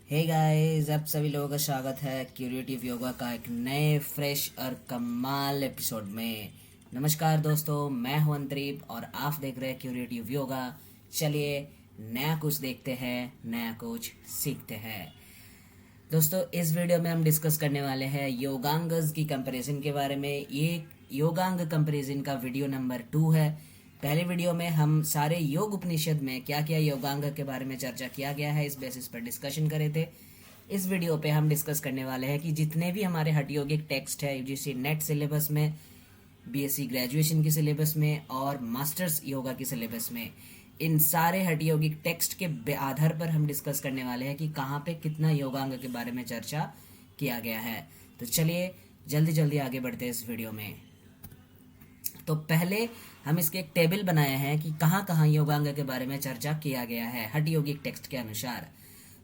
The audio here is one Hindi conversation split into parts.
हे गाइस, आप सभी लोगों का स्वागत है क्यूरेटिव योगा का एक नए फ्रेश और कमाल एपिसोड में। नमस्कार दोस्तों, मैं हूं अंतरीप और आप देख रहे हैं क्यूरेटिव योगा। चलिए नया कुछ देखते हैं, नया कुछ सीखते हैं। दोस्तों, इस वीडियो में हम डिस्कस करने वाले हैं योगांगस की कंपैरिजन के बारे में। ये योगांग कंपैरिजन का वीडियो नंबर 2 है। पहले वीडियो में हम सारे योग उपनिषद में क्या क्या योगांग के बारे में चर्चा किया गया है, इस बेसिस पर डिस्कशन करे थे। इस वीडियो पे हम डिस्कस करने वाले हैं कि जितने भी हमारे हठ योगिक टेक्स्ट है यूजीसी नेट सिलेबस में, बीएससी ग्रेजुएशन के सिलेबस में और मास्टर्स योगा के सिलेबस में, इन सारे हठ योगिक टेक्स्ट के आधार पर हम डिस्कस करने वाले हैं कि कहाँ पे कितना योगांग के बारे में चर्चा किया गया है। तो चलिए जल्दी जल्दी आगे बढ़ते हैं इस वीडियो में। तो पहले हम इसके एक टेबल बनाए हैं कि कहाँ कहाँ योगांग के बारे में चर्चा किया गया है हठ योगिक टेक्स्ट के अनुसार।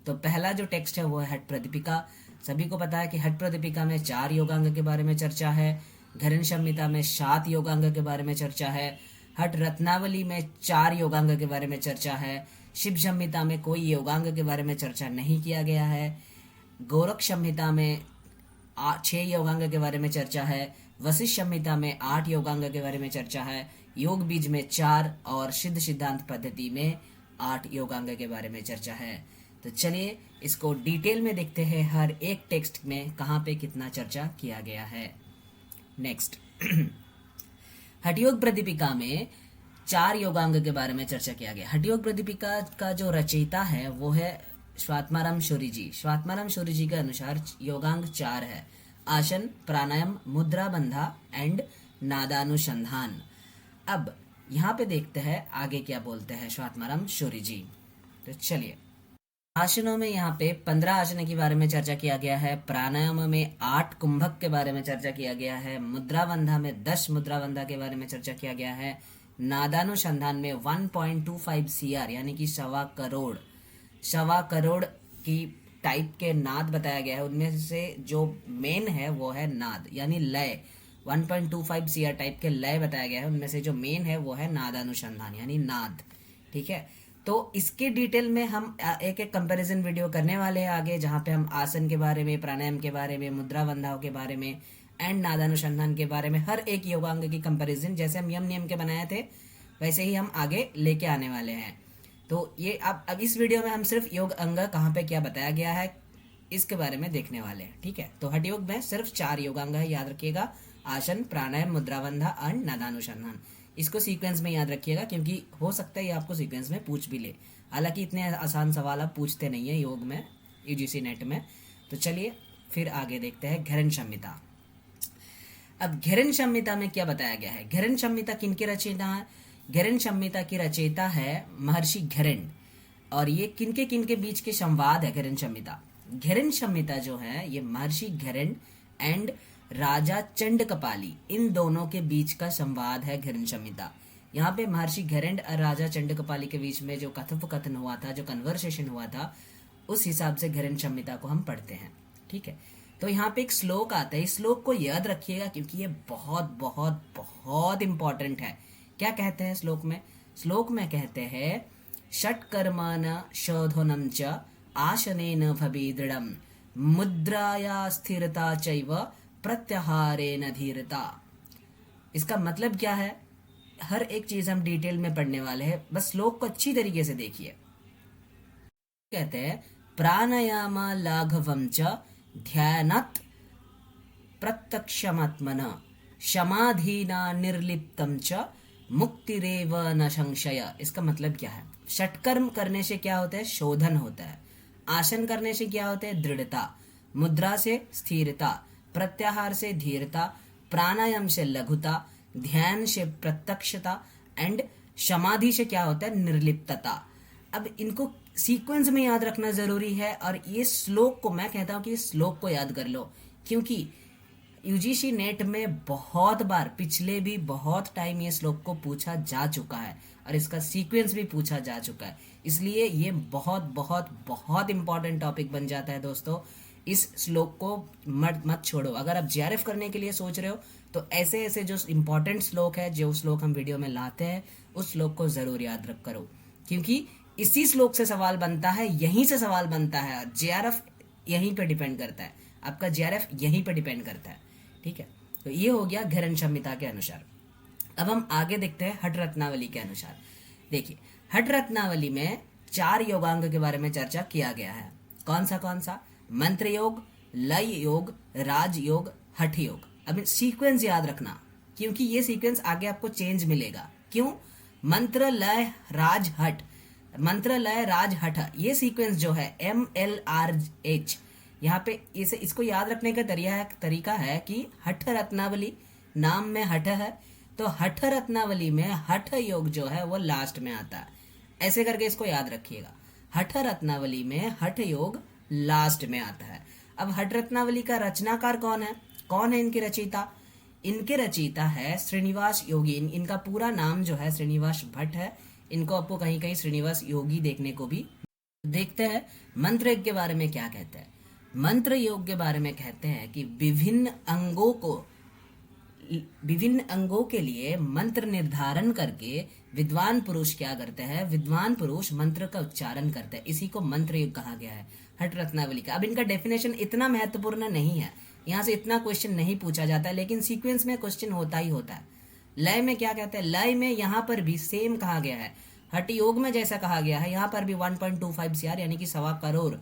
तो पहला जो टेक्स्ट है वो है हठ प्रदीपिका। सभी को पता है कि हठ प्रदीपिका में 4 योगांग के बारे में चर्चा है, घरण संहिता में 7 योगांग के बारे में चर्चा है, हठ रत्नावली में 4 योगांग के बारे में चर्चा है, शिव संहिता में कोई योगांग के बारे में चर्चा नहीं किया गया है, गोरख संहिता में 6 योगांग के बारे में चर्चा है, वशिष्ठ संहिता में 8 योगांग के बारे में चर्चा है, योग बीज में 4 और सिद्ध सिद्धांत पद्धति में 8 योगांग के बारे में चर्चा है। तो चलिए इसको डिटेल में देखते हैं हर एक टेक्स्ट में कहाँ पे कितना चर्चा किया गया है। नेक्स्ट हठयोग प्रदीपिका में 4 योगांग के बारे में चर्चा किया गया। हठयोग प्रदीपिका का जो रचयिता है वो है स्वात्माराम शौरी जी। स्वात्माराम शौरी जी के अनुसार योगांग 4 है: आसन, प्राणायाम, मुद्रा बंधा एंड नादानुसंधान। अब यहाँ पे देखते हैं आगे क्या बोलते हैं स्वात्माराम शौरी जी। तो चलिए, आसनों में यहाँ पे 15 आसन के बारे में चर्चा किया गया है, प्राणायाम में 8 कुंभक के बारे में चर्चा किया गया है, मुद्रा बंधा में 10 मुद्रा बंधा के बारे में चर्चा किया गया है, नादानुसंधान में 1.25 CR यानी कि 1.25 करोड़ की टाइप के नाद बताया गया है। उनमें से जो मेन है वो है नाद यानी लय। 1.25 CR टाइप के लय बताया गया है, उनमें से जो मेन है वो है नादानुसंधान यानी नाद। ठीक है, तो इसके डिटेल में हम एक एक कंपैरिजन वीडियो करने वाले हैं आगे, जहाँ पे हम आसन के बारे में, प्राणायाम के बारे में, मुद्रा बंधाव के बारे में एंड नादानुसंधान के बारे में हर एक योगांग की कंपैरिजन जैसे हम यम नियम के बनाए थे वैसे ही हम आगे लेके आने वाले हैं। तो ये अब इस वीडियो में हम सिर्फ योग अंग कहाँ पे क्या बताया गया है इसके बारे में देखने वाले हैं। ठीक है, तो हठ योग में सिर्फ 4 योगांग है, याद रखिएगा: आसन, प्राणायाम, मुद्रा बंधा एंड नादानुसंधान। इसको सीक्वेंस में याद रखिएगा क्योंकि हो सकता है ये आपको सीक्वेंस में पूछ भी ले। हालांकि इतने आसान सवाल आप पूछते नहीं है योग में, यूजीसी नेट में। तो चलिए फिर आगे देखते हैं घरण संहिता। अब घरण संहिता में क्या बताया गया है? घरण संहिता किनके रचयिता है? घरण संहिता की रचयिता है महर्षि घरण। और ये किनके बीच के संवाद है घरण संहिता? घरण संहिता जो है ये महर्षि घरण एंड राजा चंडकपाली, इन दोनों के बीच का संवाद है घरण संहिता। यहाँ पे महर्षि घरण और राजा चंडकपाली के बीच में जो कथोपकथन हुआ था, जो कन्वर्सेशन हुआ था, उस हिसाब से घरण संहिता को हम पढ़ते हैं। ठीक है, तो यहाँ पे एक श्लोक आता है, इस श्लोक को याद रखिएगा क्योंकि ये बहुत बहुत बहुत इंपॉर्टेंट है। क्या कहते हैं श्लोक में? श्लोक में कहते हैं षट्कर्मण शोधनम च आसनेन भवे दृढ़म मुद्राया स्थिरता चैव प्रत्याहारेण धीरता। इसका मतलब क्या है? हर एक चीज हम डिटेल में पढ़ने वाले हैं, बस श्लोक को अच्छी तरीके से देखिए। कहते हैं प्राणायाम लाघवम च ध्यानात् प्रत्यक्षमात्मन समाधीना निर्लिप्तम च मुक्तिरेव न संशय। इसका मतलब क्या है? षटकर्म करने से क्या होता है? शोधन होता है। आसन करने से क्या होता है? दृढ़ता। मुद्रा से स्थिरता, प्रत्याहार से धीरता, प्राणायाम से लघुता, ध्यान से प्रत्यक्षता एंड समाधि से क्या होता है? निर्लिप्तता। अब इनको सीक्वेंस में याद रखना जरूरी है और ये श्लोक को मैं कहता हूं कि इस श्लोक को याद कर लो क्योंकि यूजीसी नेट में बहुत बार पिछले भी बहुत टाइम ये श्लोक को पूछा जा चुका है और इसका सीक्वेंस भी पूछा जा चुका है, इसलिए ये बहुत बहुत बहुत इंपॉर्टेंट टॉपिक बन जाता है दोस्तों। इस श्लोक को मत छोड़ो। अगर आप जीआरएफ करने के लिए सोच रहे हो तो ऐसे ऐसे जो इंपॉर्टेंट श्लोक है, जो श्लोक हम वीडियो में लाते हैं, उस श्लोक को जरूर याद रख करो क्योंकि इसी श्लोक से सवाल बनता है, यहीं से सवाल बनता है। जेआरएफ यहीं पे डिपेंड करता है, आपका जेआरएफ यहीं पे डिपेंड करता है। ठीक है, तो ये हो गया घरन संहिता के अनुसार। अब हम आगे देखते हैं हठ रत्नावली के अनुसार। देखिए, हठ रत्नावली में 4 योगांग के बारे में चर्चा किया गया है। कौन सा? मंत्र योग, लय योग, राज योग, हठ योग। अब सीक्वेंस याद रखना, क्योंकि ये सीक्वेंस आगे आपको चेंज मिलेगा। क्यों? मंत्र लय राज हठ, मंत्र लय राज हठ, ये सीक्वेंस जो है MLRH, यहाँ पे इसे इसको याद रखने का तरीका है कि हठ रत्नावली नाम में हठ है, तो हठ रत्नावली में हठ योग जो है वो लास्ट में आता है। ऐसे करके इसको याद रखिएगा, हठ रत्नावली में हठ योग लास्ट में आता है। अब हठ रत्नावली का रचनाकार कौन है इनके रचयिता? इनके रचयिता है श्रीनिवास योगी। इनका पूरा नाम जो है श्रीनिवास भट्ट है। इनको आपको कहीं कहीं श्रीनिवास योगी देखने को भी। देखते हैं मंत्र योग के बारे में क्या कहते हैं। मंत्र योग के बारे में कहते हैं कि विभिन्न अंगों के लिए मंत्र निर्धारण करके विद्वान पुरुष क्या करते हैं? विद्वान पुरुष मंत्र का उच्चारण करते हैं। इसी को मंत्र योग कहा गया है हठ रत्नावली का। अब इनका डेफिनेशन इतना महत्वपूर्ण नहीं है, यहाँ से इतना क्वेश्चन नहीं पूछा जाता है, लेकिन सीक्वेंस में क्वेश्चन होता ही होता है। लय में क्या कहते हैं? लय में यहाँ पर भी सेम कहा गया है, हठ योग में जैसा कहा गया है यहाँ पर भी 1.25 CR यानी कि 1.25 करोड़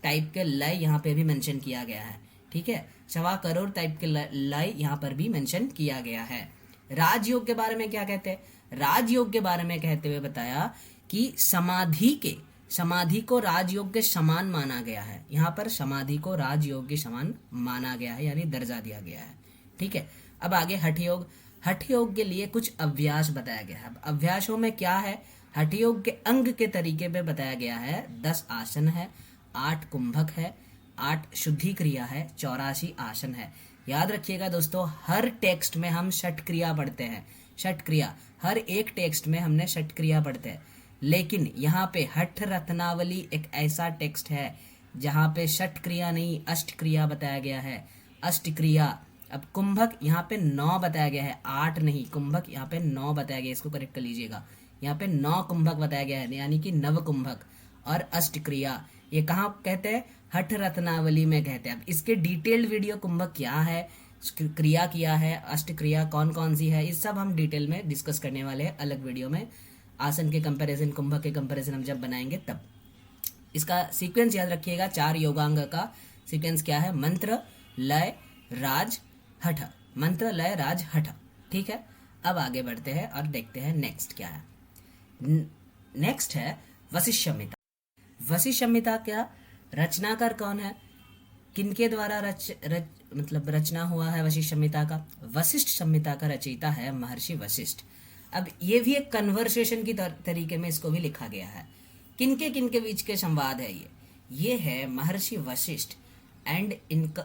टाइप के लय यहाँ पे भी मेंशन किया गया है। ठीक है, 1.25 करोड़ टाइप के लय यहाँ पर भी मेंशन किया गया है। राजयोग के बारे में क्या कहते हैं? राजयोग के बारे में कहते हुए बताया कि समाधि को राजयोग के समान माना गया है। यहाँ पर समाधि को राजयोग के समान माना गया है, यानी दर्जा दिया गया है। ठीक है, अब आगे हठ योग। हठ योग के लिए कुछ अभ्यास बताया गया है। अब अभ्यासों में क्या है? हठ योग के अंग के तरीके पे बताया गया है। 10 आसन है, 8 कुंभक है, 8 शुद्धि क्रिया है, 84 आसन है। याद रखिएगा दोस्तों, हर टेक्स्ट में हम षट क्रिया पढ़ते हैं। षट क्रिया हर एक टेक्स्ट में हमने षट क्रिया पढ़ते हैं, लेकिन यहाँ पे हठ रत्नावली एक ऐसा टेक्स्ट है जहाँ पे षट क्रिया नहीं अष्ट क्रिया बताया गया है। अष्ट क्रिया। अब कुंभक यहाँ पे 9 बताया गया है, 8 नहीं, कुंभक यहाँ पे 9 बताया गया है, इसको करेक्ट कर लीजिएगा। यहाँ पे 9 कुंभक बताया गया है, यानी कि नव कुंभक। और अष्ट क्रिया ये कहाँ कहते हैं? हठ रत्नावली में कहते हैं। अब इसके डिटेल्ड वीडियो कुंभक क्या है, क्रिया किया है, अष्ट क्रिया कौन कौन सी है, इस सब हम डिटेल में डिस्कस करने वाले हैं अलग वीडियो में। आसन के कंपैरिजन, कुंभक के कंपैरिजन हम जब बनाएंगे तब। इसका सीक्वेंस याद रखिएगा, 4 योगांग का सीक्वेंस क्या है? मंत्र लय राज हठ, मंत्र लय राज हठ। ठीक है, अब आगे बढ़ते हैं और देखते हैं नेक्स्ट क्या है। नेक्स्ट है वशिष्ठ संहिता। वशिष्ठ संहिता क्या रचनाकार कौन है? किनके द्वारा रचना हुआ है वशिष्ठ संहिता का? वशिष्ठ संहिता का रचयिता है महर्षि वशिष्ठ। अब ये भी एक कन्वर्सेशन की तरीके में इसको भी लिखा गया है। किनके बीच के संवाद है ये है महर्षि वशिष्ठ एंड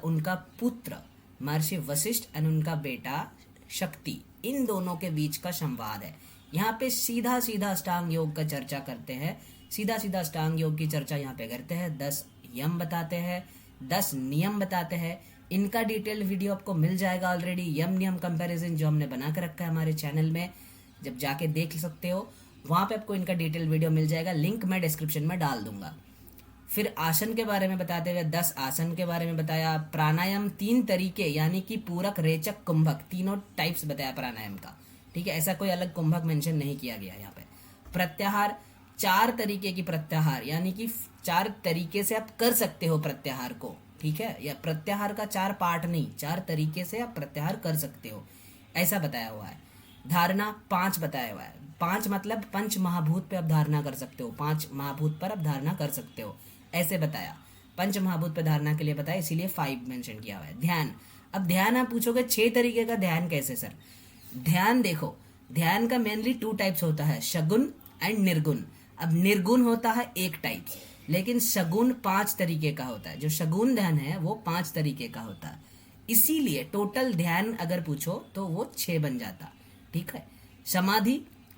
उनका पुत्र महर्षि वशिष्ठ एंड उनका बेटा शक्ति, इन दोनों के बीच का संवाद है। यहाँ पे सीधा अष्टांग योग का चर्चा करते हैं, सीधा अष्टांग योग की चर्चा यहाँ पे करते हैं। 10 यम बताते हैं, 10 नियम बताते हैं। इनका डिटेल वीडियो आपको मिल जाएगा ऑलरेडी, यम नियम कंपैरिजन जो हमने बना कर रखा है हमारे चैनल में, जब जाके देख सकते हो वहाँ पे आपको इनका डिटेल वीडियो मिल जाएगा, लिंक मैं डिस्क्रिप्शन में डाल दूंगा। फिर आसन के बारे में बताते हुए 10 आसन के बारे में बताया। प्राणायाम 3 तरीके यानी कि पूरक, रेचक, कुंभक, तीनों टाइप्स बताया प्राणायाम का। ठीक है, ऐसा कोई अलग कुंभक मेंशन नहीं किया गया यहाँ पे। प्रत्याहार 4 तरीके की प्रत्याहार, यानी कि 4 तरीके से आप कर सकते हो प्रत्याहार को। ठीक है, या प्रत्याहार का 4 पार्ट नहीं, 4 तरीके से आप प्रत्याहार कर सकते हो, ऐसा बताया हुआ है। धारणा 5 बताया हुआ है। 5 मतलब पंच महाभूत पे आप धारणा कर सकते हो, 5 महाभूत पर आप धारणा कर सकते हो, ऐसे बताया। पंच महाभूत पे धारणा के लिए बताया, इसीलिए 5 मेंशन किया हुआ है। ध्यान, अब ध्यान आप पूछोगे 6 तरीके का ध्यान कैसे सर? ध्यान देखो, ध्यान का मेनली 2 टाइप्स होता है, शगुन एंड निर्गुण। अब निर्गुण होता है 1 टाइप, लेकिन शगुन 5 तरीके का होता है। जो शगुन ध्यान है वो 5 तरीके का होता है, इसीलिए टोटल ध्यान अगर पूछो तो वो 6 बन जाता। ठीक है,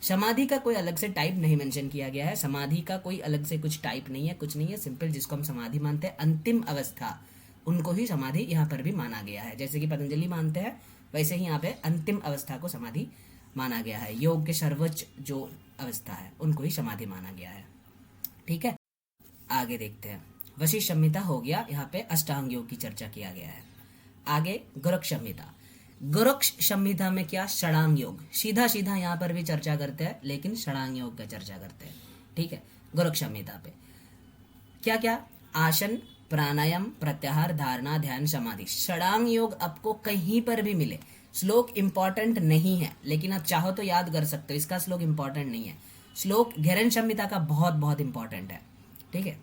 समाधि का कोई अलग से टाइप नहीं मेंशन किया गया है। समाधि का कोई अलग से कुछ टाइप नहीं है, कुछ नहीं है, सिंपल जिसको हम समाधि मानते हैं, अंतिम अवस्था, उनको ही समाधि यहाँ पर भी माना गया है। जैसे कि पतंजलि मानते हैं, वैसे ही यहाँ पे अंतिम अवस्था को समाधि माना गया है। योग के सर्वोच्च जो अवस्था है उनको ही समाधि माना गया है। ठीक है, आगे देखते हैं। वशिष्ठ संहिता हो गया, यहाँ पे अष्टांग योग की चर्चा किया गया है। आगे गोरक्ष संहिता। गोरक्ष संहिता में क्या, षडांग योग, सीधा सीधा यहाँ पर भी चर्चा करते हैं, लेकिन षडांग योग का चर्चा करते हैं। ठीक है, गोरक्ष संहिता पे क्या क्या, आसन, प्राणायाम, प्रत्याहार, धारणा, ध्यान, समाधि। षडांग योग आपको कहीं पर भी मिले, श्लोक इंपॉर्टेंट नहीं है, लेकिन आप चाहो तो याद कर सकते हो, इसका श्लोक इंपॉर्टेंट नहीं है। श्लोक घेरन संहिता का बहुत बहुत इंपॉर्टेंट है। ठीक है,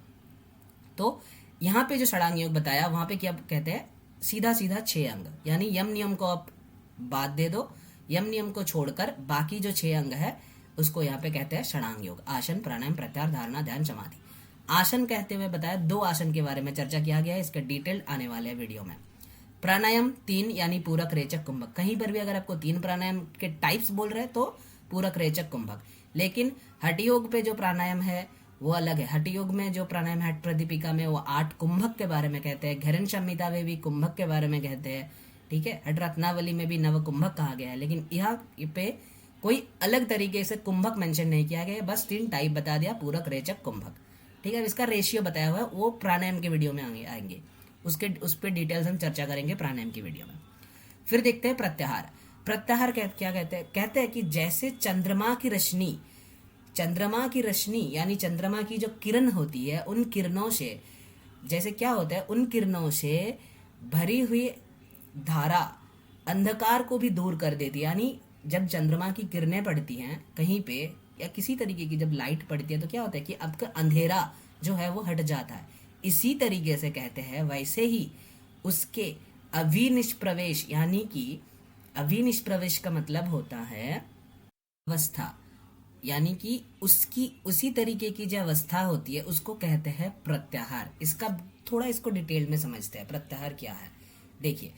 तो यहाँ पे जो षडांग योग बताया, वहां पे क्या कहते हैं, सीधा सीधा 6 अंग, यानी यम नियम को आप बात दे दो, यम नियम को छोड़कर बाकी जो 6 अंग है उसको यहाँ पे कहते हैं षडांग योग। आसन, प्राणायाम, प्रत्याहार, धारणा, ध्यान, समाधि। आसन कहते हुए बताया 2 आसन के बारे में चर्चा किया गया है, इसके डिटेल आने वाले हैं वीडियो में। प्राणायाम 3, यानी पूरक, रेचक, कुंभक। कहीं पर भी अगर आपको 3 प्राणायाम के टाइप्स बोल रहे हैं तो पूरक, रेचक, कुंभक। लेकिन हठ योग पे जो प्राणायाम है वो अलग है। हठ योग में जो प्राणायाम है, हठ प्रदीपिका में, वो 8 कुंभक के बारे में कहते हैं। घेरन संहिता में भी कुंभक के बारे में कहते हैं। ठीक है, हठ रत्नावली में भी नव कुंभक कहा गया है, लेकिन यहाँ पे कोई अलग तरीके से कुंभक मेंशन नहीं किया गया है, बस 3 टाइप बता दिया, पूरक, रेचक, कुंभक। ठीक है, इसका रेशियो बताया हुआ है, वो प्राणायाम के वीडियो में आएंगे, उस पर डिटेल्स हम चर्चा करेंगे प्राणायाम की वीडियो में। फिर देखते हैं प्रत्याहार। प्रत्याहार क्या कहते हैं कि जैसे चंद्रमा की रोशनी यानी चंद्रमा की जो किरण होती है, उन किरणों से, जैसे क्या होता है, उन किरणों से भरी हुई धारा अंधकार को भी दूर कर देती है। यानी जब चंद्रमा की किरणें पड़ती हैं कहीं पे, या किसी तरीके की जब लाइट पड़ती है, तो क्या होता है कि आपका अंधेरा जो है वो हट जाता है। इसी तरीके से कहते हैं, वैसे ही उसके अविनिष्प्रवेश, यानी कि अविनिष्प्रवेश का मतलब होता है अवस्था, यानी कि उसकी उसी तरीके की जो अवस्था होती है उसको कहते हैं प्रत्याहार। इसका थोड़ा इसको डिटेल में समझते हैं, प्रत्याहार क्या है। देखिए,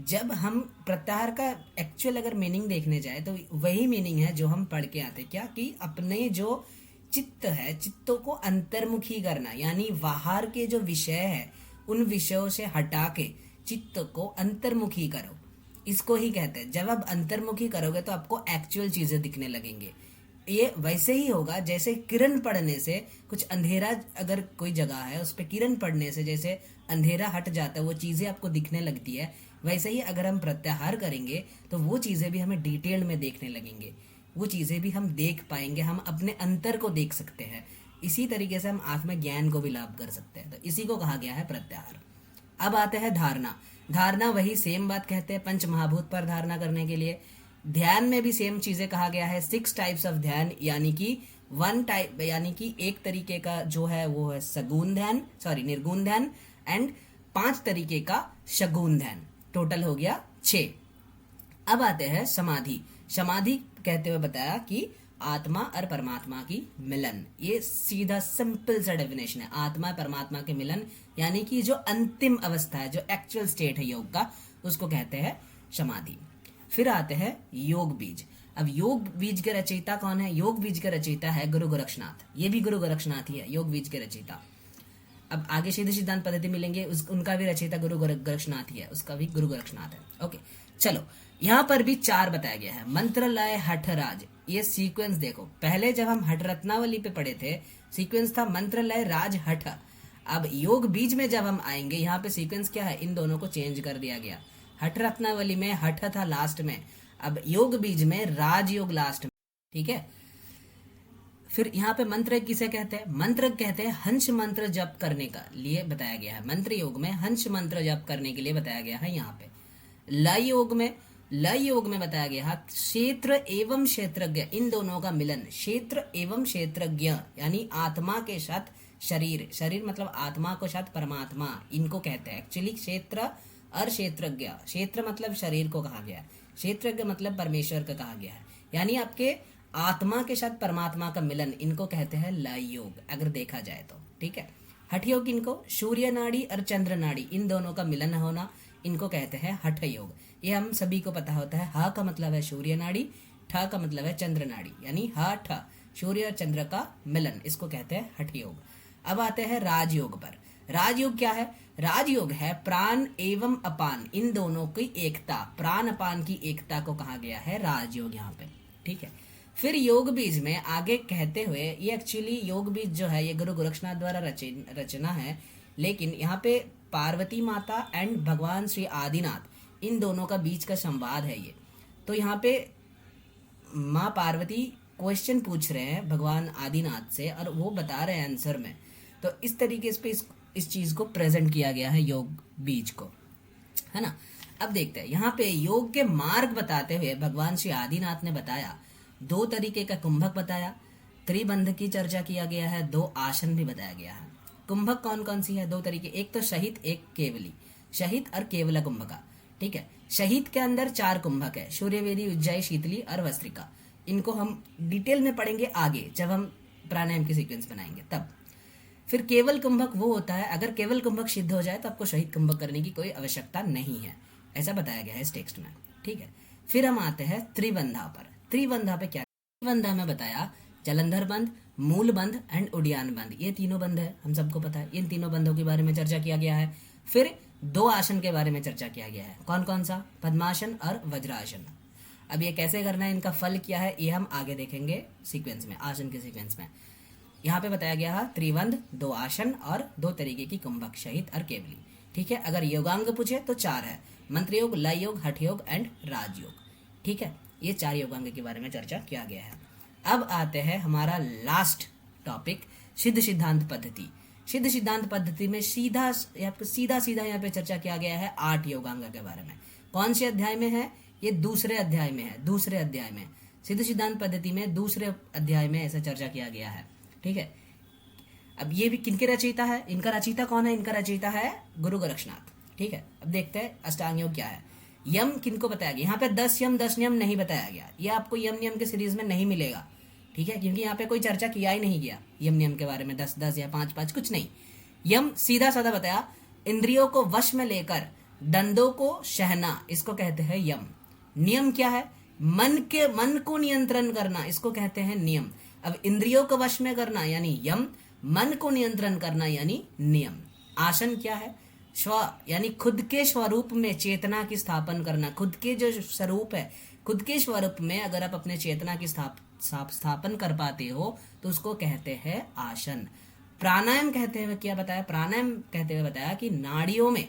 जब हम प्रत्याहार का एक्चुअल अगर मीनिंग देखने जाए तो वही मीनिंग है जो हम पढ़ के आते हैं, क्या कि अपने जो चित्त है, चित्तों को अंतर्मुखी करना, यानी बाहर के जो विषय है उन विषयों से हटा के चित्त को अंतर्मुखी करो, इसको ही कहते हैं। जब आप अंतर्मुखी करोगे तो आपको एक्चुअल चीजें दिखने लगेंगे। ये वैसे ही होगा जैसे किरण पड़ने से, कुछ अंधेरा अगर कोई जगह है उस पर किरण पड़ने से जैसे अंधेरा हट जाता है, वो चीजें आपको दिखने लगती है, वैसे ही अगर हम प्रत्याहार करेंगे तो वो चीजें भी हमें डिटेल में देखने लगेंगे, वो चीजें भी हम देख पाएंगे, हम अपने अंतर को देख सकते हैं। इसी तरीके से हम आत्म ज्ञान को भी लाभ कर सकते हैं, तो इसी को कहा गया है प्रत्याहार। अब आते हैं धारणा। धारणा वही सेम बात कहते हैं, पंच महाभूत पर धारणा करने के लिए। ध्यान में भी सेम चीजें कहा गया है, 6 टाइप्स ऑफ ध्यान, यानी कि 1 टाइप, यानी कि एक तरीके का जो है वो है सगुण ध्यान, निर्गुण ध्यान, एंड 5 तरीके का शगुन ध्यान, टोटल हो गया 6। अब आते हैं समाधि। समाधि कहते हुए बताया कि आत्मा और परमात्मा की मिलन, ये सीधा सिंपल सा डेफिनेशन है, आत्मा परमात्मा के मिलन, यानी कि जो अंतिम अवस्था है, जो एक्चुअल स्टेट है योग का, उसको कहते हैं समाधि। फिर आते हैं योग बीज। अब योग बीज के रचयिता कौन है? योग बीज के रचयिता है गुरु गोरक्षनाथ, ये भी गुरु गोरक्षनाथ ही है योग बीज के रचयिता। अब आगे सीधे सिद्धांत पद्धति मिलेंगे, उनका भी रचयिता गुरु गोरक्षनाथ ही है, उसका भी गुरु गोरक्षनाथ है। ओके, चलो यहाँ पर भी 4 बताया गया है, मंत्र, लय, हठ, राज। ये सीक्वेंस देखो, पहले जब हम हठ रत्नावली पे पढ़े थे सीक्वेंस था मंत्र, लय, राज, हठ। अब योग बीज में जब हम आएंगे, यहाँ पे सीक्वेंस क्या है, इन दोनों को चेंज कर दिया गया। हठ रत्नावली में हठ था लास्ट में, अब योग बीज में राजयोग लास्ट में। ठीक है, फिर यहाँ पे मंत्र किसे कहते हैं? मंत्र कहते हैं हंस मंत्र जप करने का लिए बताया गया है, मंत्र योग में हंस मंत्र जप करने के लिए बताया गया है। यहाँ पे लय योग में बताया गया है क्षेत्र एवं क्षेत्रज्ञ, इन दोनों का मिलन, क्षेत्र एवं क्षेत्रज्ञ, यानी आत्मा के साथ शरीर, शरीर मतलब आत्मा को साथ परमात्मा, इनको कहते हैं एक्चुअली क्षेत्र और क्षेत्रज्ञ। क्षेत्र मतलब शरीर को कहा गया है, क्षेत्रज्ञ मतलब परमेश्वर का कहा गया है, यानी आपके आत्मा के साथ परमात्मा का मिलन, इनको कहते हैं लय योग अगर देखा जाए तो। ठीक है, हठ योग इनको सूर्य नाड़ी और चंद्र नाड़ी, इन दोनों का मिलन होना, इनको कहते हैं हठ योग। ये हम सभी को पता होता है, ह का मतलब है सूर्य नाड़ी, ठ का मतलब है चंद्र नाड़ी, यानी ह ठ सूर्य और चंद्र का मिलन, इसको कहते हैं हठ योग। अब आते हैं राजयोग पर। राजयोग क्या है? राजयोग है प्राण एवं अपान, इन दोनों की एकता, प्राण अपान की एकता को कहा गया है राजयोग यहाँ पे। ठीक है, फिर योग बीज में आगे कहते हुए, ये एक्चुअली योग बीज जो है ये गुरु गोरक्षनाथ द्वारा रचना है, लेकिन यहाँ पे पार्वती माता एंड भगवान श्री आदिनाथ इन दोनों का बीच का संवाद है ये। तो यहाँ पे माँ पार्वती क्वेश्चन पूछ रहे हैं भगवान आदिनाथ से और वो बता रहे हैं आंसर में। तो इस तरीके से इस चीज को प्रेजेंट किया गया है योग बीज को, है ना। अब देखते हैं यहाँ पे योग के मार्ग बताते हुए भगवान श्री आदिनाथ ने बताया, 2 तरीके का कुंभक बताया, त्रिबंध की चर्चा किया गया है, 2 आसन भी बताया गया है। कुंभक कौन कौन सी है? 2 तरीके, एक तो शहीद, एक केवली। शहीद और केवला कुंभका, ठीक है। शहीद के अंदर 4 कुंभक है, सूर्यवेदी, उज्जाई, शीतली और वस्त्रिका। इनको हम डिटेल में पढ़ेंगे आगे जब हम प्राणायाम की सीक्वेंस बनाएंगे तब। फिर केवल कुंभक वो होता है, अगर केवल कुंभक सिद्ध हो जाए तो आपको शहीद कुंभक करने की कोई आवश्यकता नहीं है, ऐसा बताया गया है इस टेक्स्ट में, ठीक है। फिर हम आते हैं त्रिबंधा पर। त्रिबंधा पे क्या? त्रिबंधा में बताया जलंधर बंध, मूल बंध एंड उडियान बंध, ये तीनों बंध है, हम सबको पता है। इन तीनों बंधों के बारे में चर्चा किया गया है। फिर 2 आसन के बारे में चर्चा किया गया है, कौन कौन सा? पद्मासन और वज्रासन। अब ये कैसे करना है, इनका फल क्या है, ये हम आगे देखेंगे सीक्वेंस में, आसन के सीक्वेंस में। यहाँ पे बताया गया है त्रिबंध, 2 आसन और 2 तरीके की कुंभक, शहीद और केवली, ठीक है। अगर योगांग पूछे तो 4 है, मंत्र योग, लय योग, हठ योग एंड राजयोग, ठीक है। ये 4 योगांग के बारे में चर्चा किया गया है। अब आते हैं हमारा लास्ट टॉपिक, सिद्ध सिद्धांत पद्धति। सिद्ध सिद्धांत पद्धति में सीधा यहाँ पे चर्चा किया गया है 8 योगांग के बारे में। कौन से अध्याय में है? ये दूसरे अध्याय में है, दूसरे अध्याय में सिद्ध सिद्धांत पद्धति में दूसरे अध्याय में ऐसा चर्चा किया गया है, ठीक है। अब ये भी किनके रचयिता है? इनका रचयिता कौन है? इनका रचयिता है गुरु गोरक्षनाथ, ठीक है। अब देखते हैं अष्टांग योग क्या है। यम किनको बताया गया? यहाँ पे 10 यम 10 नियम नहीं बताया गया, ये आपको यम नियम के सीरीज में नहीं मिलेगा, ठीक है, क्योंकि यहाँ पे कोई चर्चा किया ही नहीं गया यम नियम के बारे में, 10-10 या 5-5 कुछ नहीं। यम सीधा साधा बताया, इंद्रियों को वश में लेकर दंडों को सहना, इसको कहते हैं यम। नियम क्या है? मन को नियंत्रण करना, इसको कहते हैं नियम। अब इंद्रियों को वश में करना यानी यम, मन को नियंत्रण करना यानी नियम। आसन क्या है? स्व यानी खुद के स्वरूप में चेतना की स्थापन करना, खुद के जो स्वरूप है, खुद के स्वरूप में अगर आप अपने चेतना की स्थापन कर पाते हो तो उसको कहते हैं आसन। प्राणायाम कहते हुए क्या बताया? प्राणायाम कहते हुए बताया कि नाड़ियों में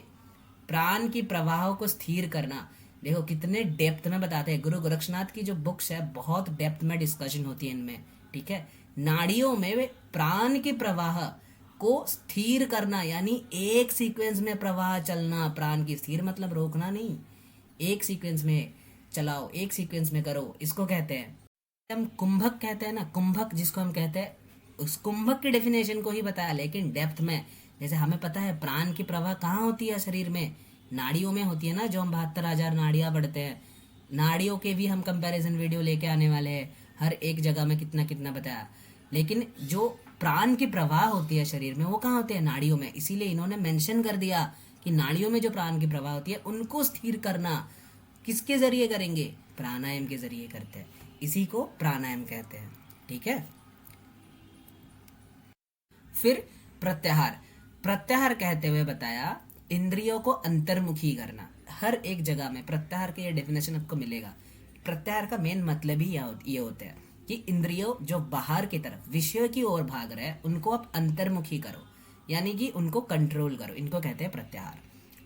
प्राण की प्रवाह को स्थिर करना। देखो कितने डेप्थ में बताते हैं, गुरु गोरक्षनाथ की जो बुक्स है बहुत डेप्थ में डिस्कशन होती है इनमें, ठीक है। नाड़ियों में प्राण के प्रवाह को स्थिर करना यानी एक सीक्वेंस में प्रवाह चलना, प्राण की स्थिर मतलब रोकना नहीं, एक सीक्वेंस में चलाओ, एक सीक्वेंस में करो, इसको कहते हैं हम कुंभक कहते हैं ना, कुंभक जिसको हम कहते हैं, उस कुंभक की डेफिनेशन को ही बताया लेकिन डेप्थ में। जैसे हमें पता है प्राण की प्रवाह कहाँ होती है शरीर में? नाड़ियों में होती है ना, जो हम 72,000 नाड़ियाँ पढ़ते हैं। नाड़ियों के भी हम कंपैरिजन वीडियो लेके आने वाले हैं, हर एक जगह में कितना कितना बताया। लेकिन जो प्राण की प्रवाह होती है शरीर में वो कहाँ होती है? नाड़ियों में। इसीलिए इन्होंने मेंशन कर दिया कि नाड़ियों में जो प्राण की प्रवाह होती है उनको स्थिर करना किसके जरिए करेंगे? प्राणायाम के जरिए करते हैं, इसी को प्राणायाम कहते हैं, ठीक है। फिर प्रत्याहार, प्रत्याहार कहते हुए बताया इंद्रियों को अंतर्मुखी करना। हर एक जगह में प्रत्याहार का ये डेफिनेशन आपको मिलेगा। प्रत्याहार का मेन मतलब ही ये होता है कि इंद्रियों जो बाहर की तरफ विषय की ओर भाग रहे हैं उनको आप अंतर्मुखी करो, यानी कि उनको कंट्रोल करो, इनको कहते हैं प्रत्याहार।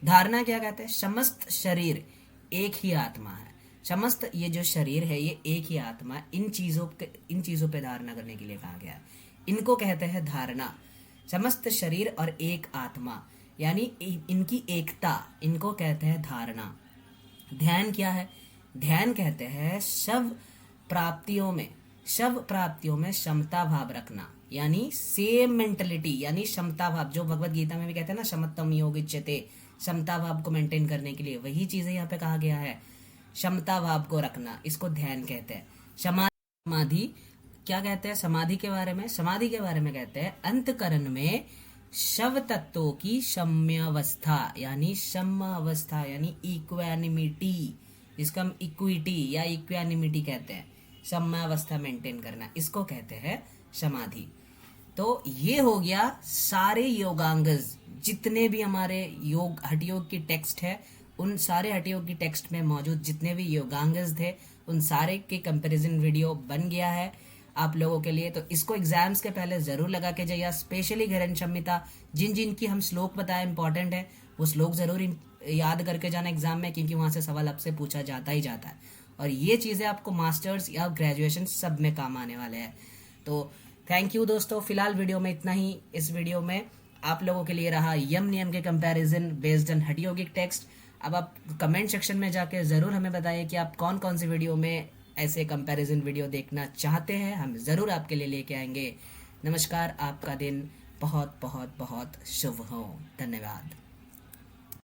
धारणा क्या कहते हैं? समस्त शरीर एक ही आत्मा है, समस्त ये जो शरीर है ये एक ही आत्मा है, इन चीजों पे धारणा करने के लिए कहा गया है, इनको कहते हैं धारणा। समस्त शरीर और एक आत्मा यानी इनकी एकता, इनको कहते हैं धारणा। ध्यान क्या है? ध्यान कहते हैं शव प्राप्तियों में क्षमता भाव रखना, यानी सेम मेंटलिटी, यानी क्षमता भाव, जो भगवत गीता में भी कहते हैं ना समत्तम योगिच्यते, क्षमता भाव को मेंटेन करने के लिए वही चीजें यहाँ पे कहा गया है, क्षमता भाव को रखना, इसको ध्यान कहते हैं। समाधि क्या कहते हैं? समाधि के बारे में कहते हैं अंतकरण में शव तत्वों की सम्यावस्था, यानी सम्यावस्था यानी इक्वानिमिटी, जिसका हम इक्विटी या इक्वानिमिटी कहते हैं, सम्यावस्था मेंटेन करना, इसको कहते हैं समाधि। तो ये हो गया सारे योगांगज, जितने भी हमारे योग हठ योग की टेक्स्ट है उन सारे हठयोगी टेक्स्ट में मौजूद जितने भी योगांगस थे उन सारे के कंपैरिजन वीडियो बन गया है आप लोगों के लिए। तो इसको एग्जाम्स के पहले जरूर लगा के जाइए, स्पेशली घरन संहिता जिन जिन की हम श्लोक बताए इंपॉर्टेंट है वो श्लोक जरूर याद करके जाना एग्जाम में, क्योंकि वहां से सवाल आपसे पूछा जाता ही जाता है और ये चीजें आपको मास्टर्स या ग्रेजुएशन सब में काम आने वाले हैं। तो थैंक यू दोस्तों, फिलहाल वीडियो में इतना ही। इस वीडियो में आप लोगों के लिए रहा यम नियम के कंपैरिजन बेस्ड ऑन हठयोगिक टेक्स्ट। अब आप कमेंट सेक्शन में जाके ज़रूर हमें बताइए कि आप कौन कौन सी वीडियो में ऐसे कंपैरिजन वीडियो देखना चाहते हैं, हम ज़रूर आपके लिए लेके आएंगे। नमस्कार, आपका दिन बहुत बहुत बहुत शुभ हो। धन्यवाद।